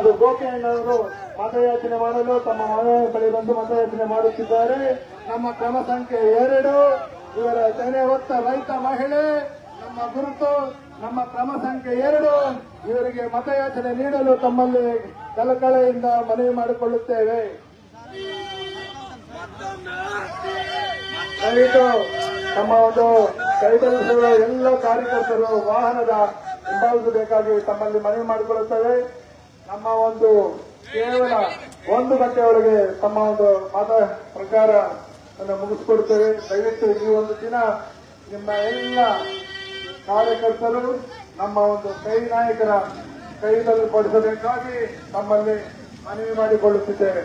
ಹಾಗೂ ಗೋಪಿಯಣ್ಣವರು ಮತಯಾಚನೆ ಮಾಡಲು ತಮ್ಮ ಮನೆಯ ಬಳಿ ಬಂದು ಮತಯಾಚನೆ ಮಾಡುತ್ತಿದ್ದಾರೆ. ನಮ್ಮ ಕ್ರಮ ಸಂಖ್ಯೆ 2 ಇವರ ತೆನೆ ಹೊತ್ತ ರೈತ ಮಹಿಳೆ ನಮ್ಮ ಗುರುತು. ನಮ್ಮ ಕ್ರಮ ಸಂಖ್ಯೆ 2 ಇವರಿಗೆ ಮತಯಾಚನೆ ನೀಡಲು ತಮ್ಮಲ್ಲಿ ಕಳಕಳಿಯಿಂದ ಮನವಿ ಮಾಡಿಕೊಳ್ಳುತ್ತೇವೆ. ದಯವಿಟ್ಟು ನಮ್ಮ ಒಂದು ಕೈಗೊಳಿಸುವ ಎಲ್ಲ ಕಾರ್ಯಕರ್ತರು ವಾಹನದ ಹಿಂಬಾಲಿಸಬೇಕಾಗಿ ತಮ್ಮಲ್ಲಿ ಮನವಿ ಮಾಡಿಕೊಳ್ಳುತ್ತೇವೆ. ನಮ್ಮ ಒಂದು ಕೇವಲ 1 ಗಂಟೆಯೊಳಗೆ ತಮ್ಮ ಒಂದು ಮತ ಪ್ರಕಾರ ಮುಗಿಸಿಕೊಡುತ್ತೇವೆ. ದಯವಿಟ್ಟು ಈ ಒಂದು ದಿನ ನಿಮ್ಮ ಎಲ್ಲ ಕಾರ್ಯಕರ್ತರು ನಮ್ಮ ಒಂದು ಕೈ ನಾಯಕರ ಕೈಯಲ್ಲಿ ಪಡಿಸಬೇಕಾಗಿ ತಮ್ಮಲ್ಲಿ ಮನವಿ ಮಾಡಿಕೊಳ್ಳುತ್ತಿದ್ದೇವೆ.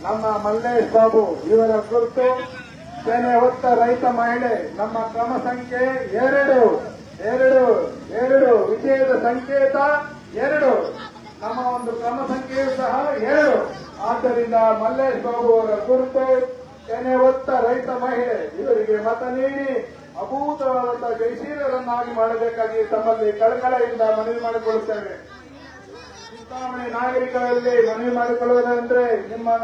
ನಮ್ಮ ಮಲ್ಲೇಶ್ ಬಾಬು ಇವರ ಕುರಿತು ಸೇನೆ ಹೊತ್ತ ರೈತ ಮಹಿಳೆ ನಮ್ಮ ಕ್ರಮ ಸಂಖ್ಯೆ 2 ವಿಜಯದ ಸಂಕೇತ 2 ನಮ್ಮ ಒಂದು ಕ್ರಮ ಸಂಖ್ಯೆಯು ಸಹ 2. ಆದ್ದರಿಂದ ಮಲ್ಲೇಶ್ ಬಾಬು ಅವರ ಕುರಿತು ಸೇನೆ ಹೊತ್ತ ರೈತ ಮಹಿಳೆ ಇವರಿಗೆ ಮತ ನೀಡಿ ಅಭೂತವಾದಂತಹ ಜಯಶೀಲರನ್ನಾಗಿ ಮಾಡಬೇಕಾಗಿ ತಮ್ಮಲ್ಲಿ ಕಳಕಳಿಯಿಂದ ಮನವಿ ಮಾಡಿಕೊಳ್ಳುತ್ತೇವೆ. ಚಿಂತಾಮಣಿ ನಾಗರಿಕರಲ್ಲಿ ಮನವಿ ಮಾಡಿಕೊಳ್ಳುವುದಂದ್ರೆ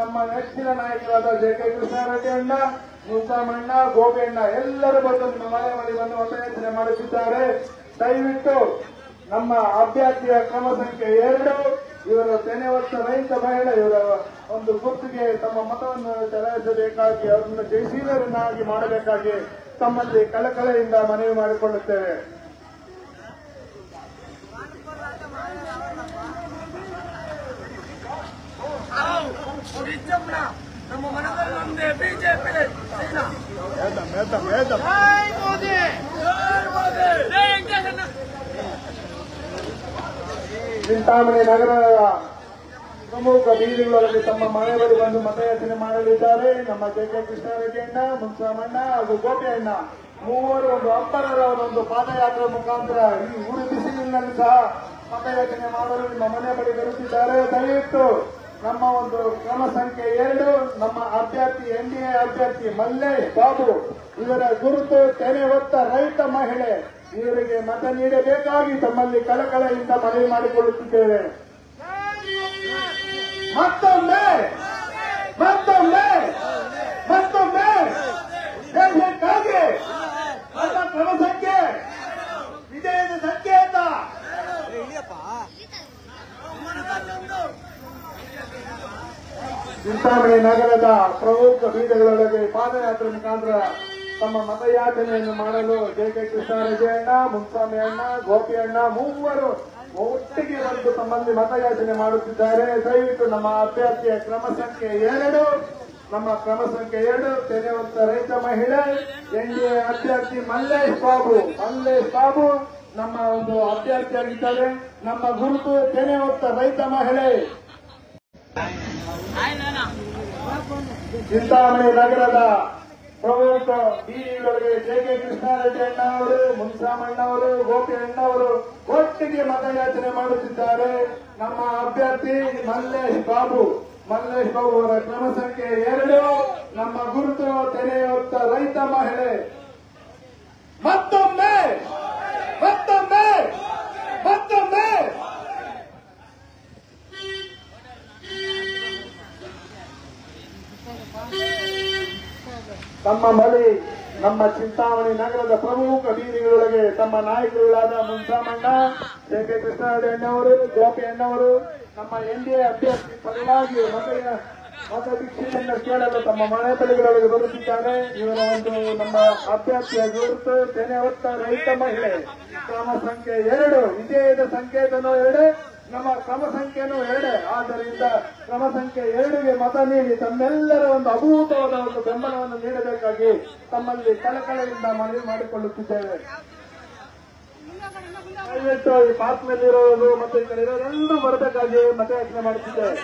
ನಮ್ಮ ನೆಚ್ಚಿನ ನಾಯಕರಾದ ಜೆ.ಕೆ. ಕೃಷ್ಣಾರೆಡ್ಡಿ ಅಣ್ಣ, ಮುನ್ಸಾಮಣ್ಣ, ಗೋಪಿಯಣ್ಣ ಎಲ್ಲರೂ ಬಂದು ನಿಮ್ಮ ಮನೆ ಬಳಿ ಬಂದು ಮತಯಾಚನೆ ಮಾಡುತ್ತಿದ್ದಾರೆ. ದಯವಿಟ್ಟು ನಮ್ಮ ಅಭ್ಯರ್ಥಿಯ ಕ್ರಮ ಸಂಖ್ಯೆ 2 ಇವರ ತೆನೆ ಹೊತ್ತ ರೈತ ಮಹಿಳೆ ಇವರ ಒಂದು ಗುರುತಿಗೆ ತಮ್ಮ ಮತವನ್ನು ಚಲಾಯಿಸಬೇಕಾಗಿ ಅವರನ್ನು ಜಯಶೀಲರನ್ನಾಗಿ ಮಾಡಬೇಕಾಗಿ ತಮ್ಮಲ್ಲಿ ಕಳಕಳಿಯಿಂದ ಮನವಿ ಮಾಡಿಕೊಳ್ಳುತ್ತೇವೆ. ನಮ್ಮ ಮನದಲ್ಲಿ ಒಂದೇ ಬಿಜೆಪಿ ಚಿಂತಾಮಣಿ ನಗರದ ಪ್ರಮುಖ ಬೀದಿಗಳಲ್ಲಿ ತಮ್ಮ ಮನೆ ಬಳಿ ಬಂದು ಮತಯಾಚನೆ ಮಾಡಲಿದ್ದಾರೆ. ನಮ್ಮ ಜೆ.ಕೆ. ಕೃಷ್ಣಾರೆಡ್ಡಿ ಅಣ್ಣ, ಮುನ್ಸಾಮಣ್ಣ ಹಾಗೂ ಗೋಪಿಯಣ್ಣ ಮೂವರು ಒಂದು ಅಬ್ಬರರ ಒಂದು ಪಾದಯಾತ್ರೆ ಮುಖಾಂತರ ಈ ಊರು ಬಿಸಿಲಿನಲ್ಲಿ ಸಹ ಮತಯಾಚನೆ ಮಾಡಲು ನಿಮ್ಮ ಮನೆ ಬಳಿ ಬರುತ್ತಿದ್ದಾರೆ. ದಯವಿಟ್ಟು ನಮ್ಮ ಒಂದು ಕ್ರಮ ಸಂಖ್ಯೆ 2 ನಮ್ಮ ಅಭ್ಯರ್ಥಿ ಎನ್ಡಿಎ ಅಭ್ಯರ್ಥಿ ಮಲ್ಲೇಶ್ ಬಾಬು ಇವರ ಗುರುತು ತೆನೆ ಹೊತ್ತ ರೈತ ಮಹಿಳೆ ಇವರಿಗೆ ಮತ ನೀಡಬೇಕಾಗಿ ತಮ್ಮಲ್ಲಿ ಕಳಕಳಿಯಿಂದ ಮನವಿ ಮಾಡಿಕೊಳ್ಳುತ್ತಿದ್ದೇವೆ. ಮತ್ತೊಮ್ಮೆ ದೇಶಕ್ಕಾಗಿ ನಮ್ಮ ಕ್ರಮ ಸಂಖ್ಯೆ ವಿಜಯದ ಸಂಕೇತ. ಚಿಂತಾಮಣಿ ನಗರದ ಪ್ರಮುಖ ಬೀದಿಗಳೊಳಗೆ ಪಾದಯಾತ್ರೆ ಮುಖಾಂತರ ತಮ್ಮ ಮತಯಾಚನೆಯನ್ನು ಮಾಡಲು ಜೆ.ಕೆ. ಕೃಷ್ಣಾರೆಡ್ಡಿ ಅಣ್ಣ, ಮುನ್ಸ್ವಾಮಿ ಅಣ್ಣ, ಗೋಪಿ ಅಣ್ಣ ಮೂವರು ಒಟ್ಟಿಗೆ ಬಂದು ತಮ್ಮಲ್ಲಿ ಮತಯಾಚನೆ ಮಾಡುತ್ತಿದ್ದಾರೆ. ದಯವಿಟ್ಟು ನಮ್ಮ ಅಭ್ಯರ್ಥಿಯ ಕ್ರಮ ಸಂಖ್ಯೆ 2 ನಮ್ಮ ಕ್ರಮ ಸಂಖ್ಯೆ 2 ತೆನೆ ಹೊತ್ತ ರೈತ ಮಹಿಳೆ ಎನ್ಡಿಎ ಅಭ್ಯರ್ಥಿ ಮಲ್ಲೇಶ್ ಬಾಬು ನಮ್ಮ ಒಂದು ಅಭ್ಯರ್ಥಿಯಾಗಿದ್ದಾರೆ. ನಮ್ಮ ಗುರುತು ತೆನೆ ಹೊತ್ತ ರೈತ ಮಹಿಳೆ. ಚಿಂತಾಮಣಿ ನಗರದ ಪ್ರಮುಖ ಬೀದಿಗಳಿಗೆ ಜೆ.ಕೆ. ಕೃಷ್ಣಾರೆಡ್ಡಿ ಅಣ್ಣ ಅವರು, ಮುನ್ಸಾಮಣ್ಣ ಅವರು, ಗೋಪಿ ಅಣ್ಣ ಅವರು ಒಟ್ಟಿಗೆ ಮತಯಾಚನೆ ಮಾಡುತ್ತಿದ್ದಾರೆ. ನಮ್ಮ ಅಭ್ಯರ್ಥಿ ಮಲ್ಲೇಶ್ ಬಾಬು ಅವರ ಕ್ರಮ ಸಂಖ್ಯೆ 2 ನಮ್ಮ ಗುರುತು ತೆನೆ ಹೊತ್ತ ರೈತ ಮಹಿಳೆ. ಮತ್ತೊಮ್ಮೆ ತಮ್ಮ ಬಳಿ ನಮ್ಮ ಚಿಂತಾಮಣಿ ನಗರದ ಪ್ರಮುಖ ಬೀದಿಗಳೊಳಗೆ ತಮ್ಮ ನಾಯಕರುಗಳಾದ ಮುನ್ಸಾಮಣ್ಣ, ಜೆ.ಕೆ. ಕೃಷ್ಣಾರೆಡ್ಡಿ ಅಣ್ಣವರು, ಗೋಪಿ ಅಣ್ಣವರು ನಮ್ಮ ಎನ್ಡಿಎ ಅಭ್ಯರ್ಥಿ ಪರವಾಗಿ ಮತ ಭಿಕ್ಷೆಯನ್ನು ಕೇಳಲು ತಮ್ಮ ಮನೆ ಬಳಿಗಳೊಳಗೆ ಬರುತ್ತಿದ್ದಾರೆ. ಇವರ ಒಂದು ನಮ್ಮ ಅಭ್ಯರ್ಥಿಯ ಗುರುತು ತೆನೆ ಹೊತ್ತ ರೈತ ಮಹಿಳೆ ಕ್ರಮ ಸಂಖ್ಯೆ 2 ವಿಜಯದ ಸಂಕೇತನೂ 2 ನಮ್ಮ ಕ್ರಮ ಸಂಖ್ಯೆನೂ 2. ಆದ್ದರಿಂದ ಕ್ರಮ ಸಂಖ್ಯೆ 2ಗೆ ಮತ ನೀಡಿ ತಮ್ಮೆಲ್ಲರ ಒಂದು ಅಭೂತವಾದ ಒಂದು ಬೆಂಬಲವನ್ನು ನೀಡಬೇಕಾಗಿ ತಮ್ಮಲ್ಲಿ ಕಳಕಳಿಯಿಂದ ಮನವಿ ಮಾಡಿಕೊಳ್ಳುತ್ತಿದ್ದೇವೆ. ದಯವಿಟ್ಟು ಈ ಪಾರ್ಕ್ ನಲ್ಲಿರೋದು ಮತ್ತು ಈ ಕಡೆ ಇರೋರೆಲ್ಲರೂ ಬರಬೇಕಾಗಿ ಮತಯಾಚನೆ ಮಾಡುತ್ತಿದ್ದೇವೆ.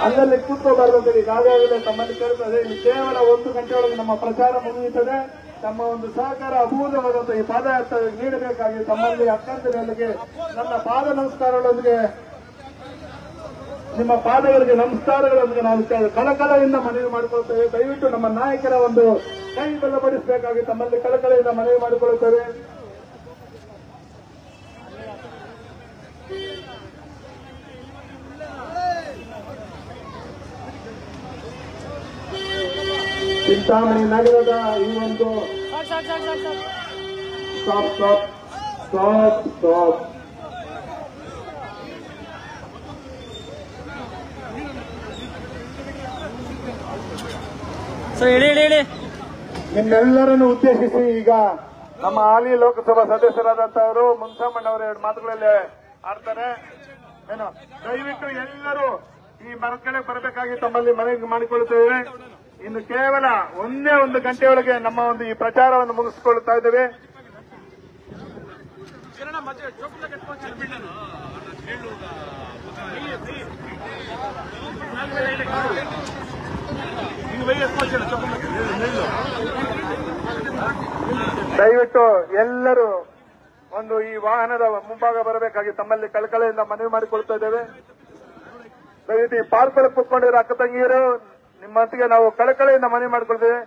ಅಲ್ಲಲ್ಲಿ ಕೂತ್ಕೋಬಾರದು ಈಗಾಗಲೇ ತಮ್ಮಲ್ಲಿ ಕೇಳುತ್ತದೆ. ಕೇವಲ 1 ಗಂಟೆಯೊಳಗೆ ನಮ್ಮ ಪ್ರಚಾರ ಮುಗಿಯುತ್ತದೆ. ತಮ್ಮ ಒಂದು ಸಹಕಾರ ಅಭೂತವಾದಂತಹ ಈ ಪಾದಯಾತ್ರೆ ನೀಡಬೇಕಾಗಿ ತಮ್ಮಲ್ಲಿ ಅಕ್ಕಂದಿರಲ್ಲಿಗೆ ನನ್ನ ಪಾದ ನಮಸ್ಕಾರಗಳೊಂದಿಗೆ ನಿಮ್ಮ ಪಾದಗಳಿಗೆ ನಮಸ್ಕಾರಗಳೊಂದಿಗೆ ನಾವು ಕಳಕಳಿಯಿಂದ ಮನವಿ ಮಾಡಿಕೊಳ್ತೇವೆ. ದಯವಿಟ್ಟು ನಮ್ಮ ನಾಯಕರ ಒಂದು ಕೈ ಬಲಪಡಿಸಬೇಕಾಗಿ ತಮ್ಮಲ್ಲಿ ಕಳಕಳಿಯಿಂದ ಮನವಿ ಮಾಡಿಕೊಳ್ಳುತ್ತೇವೆ. ಚಿಂತಾಮಣಿ ನಗರದ ಈ ಒಂದು ಸ್ಟಾಪ್ ನಿಮ್ಮೆಲ್ಲರನ್ನು ಉದ್ದೇಶಿಸಿ ಈಗ ನಮ್ಮ ಹಾಲಿ ಲೋಕಸಭಾ ಸದಸ್ಯರಾದಂತವರು ಮುನ್ಸಮ್ಮಣ್ಣವರು 2 ಮಾತುಗಳಲ್ಲಿ ಆಡ್ತಾರೆ. ಏನು ದಯವಿಟ್ಟು ಎಲ್ಲರೂ ಈ ಮರದ ಕಡೆ ಬರಬೇಕಾಗಿ ತಮ್ಮಲ್ಲಿ ಮನವಿ ಮಾಡಿಕೊಳ್ಳುತ್ತೇವೆ. ಇನ್ನು ಕೇವಲ ಒಂದೇ 1 ಗಂಟೆಯೊಳಗೆ ನಮ್ಮ ಒಂದು ಈ ಪ್ರಚಾರವನ್ನು ಮುಗಿಸಿಕೊಳ್ಳುತ್ತಾ ಇದ್ದೇವೆ. ದಯವಿಟ್ಟು ಎಲ್ಲರೂ ಒಂದು ಈ ವಾಹನದ ಮುಂಭಾಗ ಬರಬೇಕಾಗಿ ತಮ್ಮಲ್ಲಿ ಕಳಕಳಿಯಿಂದ ಮನವಿ ಮಾಡಿಕೊಳ್ತಾ ಇದ್ದೇವೆ. ದಯವಿಟ್ಟು ಈ ಪಾರ್ಕ್ ಕೂತ್ಕೊಂಡಿರೋ ಅಕ್ಕ ತಂಗಿಯರು ನಿಮ್ಮೊಟ್ಟಿಗೆ ನಾವು ಕಳಕಳಿಯಿಂದ ಮನವಿ ಮಾಡಿಕೊಳ್ತೇವೆ.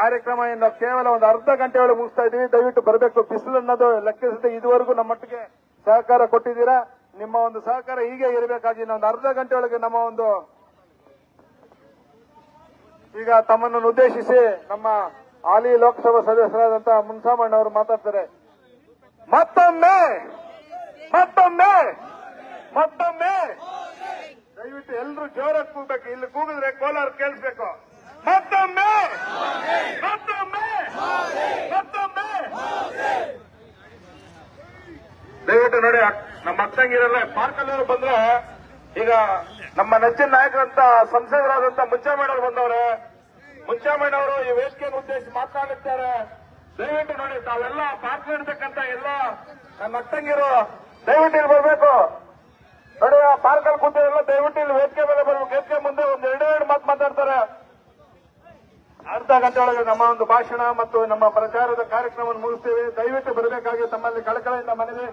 ಕಾರ್ಯಕ್ರಮ ಇನ್ನು ಕೇವಲ ಒಂದು ಅರ್ಧ ಗಂಟೆ ಒಳಗೆ ಮುಗಿಸ್ತಾ ಇದ್ದೀವಿ. ದಯವಿಟ್ಟು ಬರಬೇಕು. ಬಿಸಿಲು ಅನ್ನೋದು ಲೆಕ್ಕಿಸದೆ ಇದುವರೆಗೂ ನಮ್ಮೊಟ್ಟಿಗೆ ಸಹಕಾರ ಕೊಟ್ಟಿದ್ದೀರಾ. ನಿಮ್ಮ ಒಂದು ಸಹಕಾರ ಹೀಗೆ ಇರಬೇಕಾಗಿ ಇನ್ನೊಂದು ಅರ್ಧ ಗಂಟೆ ಒಳಗೆ ನಮ್ಮ ಒಂದು ಈಗ ತಮ್ಮನ್ನು ಉದ್ದೇಶಿಸಿ ನಮ್ಮ ಹಾಲಿ ಲೋಕಸಭಾ ಸದಸ್ಯರಾದಂತಹ ಮುನ್ಸಾಮಣ್ಣವರು ಮಾತಾಡ್ತಾರೆ. ಮತ್ತೊಮ್ಮೆ ದಯವಿಟ್ಟು ಎಲ್ಲರೂ ಜೋರಾಗಿ ಕೂಗಬೇಕು. ಇಲ್ಲಿ ಕೂಗಿದ್ರೆ ಕೋಲಾರ ಕೇಳಿಸ್ಬೇಕು. ಮತ್ತೊಮ್ಮೆ ದಯವಿಟ್ಟು ನೋಡಿ, ನಮ್ಮ ಅಕ್ಕಂಗಿರಲ್ಲ ಪಾರ್ಕಲ್ಲವರು ಬಂದ್ರೆ ಈಗ ನಮ್ಮ ನೆಚ್ಚಿನ ನಾಯಕರಂತ ಸಂಸದರಾದಂತ ಮುನ್ಸಾಮಣ್ಣವರು ಬಂದವ್ರೆ. ಮುನ್ಸಾಮಣ್ಣವರು ಈ ವೇದಿಕೆಯನ್ನು ಉದ್ದೇಶಿಸಿ ಮಾತನಾಡುತ್ತಾರೆ. ದಯವಿಟ್ಟು ನೋಡಿ, ತಾವೆಲ್ಲ ಪಾರ್ಕ್ ಇರ್ತಕ್ಕಂಥ ಎಲ್ಲ ನನ್ನ ಅಕ್ಕಂಗಿರು ದಯವಿಟ್ಟು ಇಲ್ಲಿ ಬರಬೇಕು. ನೋಡಿ, ಆ ಪಾರ್ಕಲ್ಲಿ ಕೂತಿರಲ್ಲ ದಯವಿಟ್ಟು ಇಲ್ಲಿ ವೇದಿಕೆ ಮೇಲೆ ಬರಬೇಕು. ವೇದಿಕೆ ಮುಂದೆ ಒಂದು 2 ಮಾತು ಮಾತಾಡ್ತಾರೆ. ಅರ್ಧ ಗಂಟೆ ಒಳಗೆ ನಮ್ಮ ಒಂದು ಭಾಷಣ ಮತ್ತು ನಮ್ಮ ಪ್ರಚಾರದ ಕಾರ್ಯಕ್ರಮವನ್ನು ಮುಗಿಸ್ತೇವೆ. ದಯವಿಟ್ಟು ಬರಬೇಕಾಗಿ ತಮ್ಮಲ್ಲಿ ಕಳಕಳಿಯಿಂದ ಮನವಿ.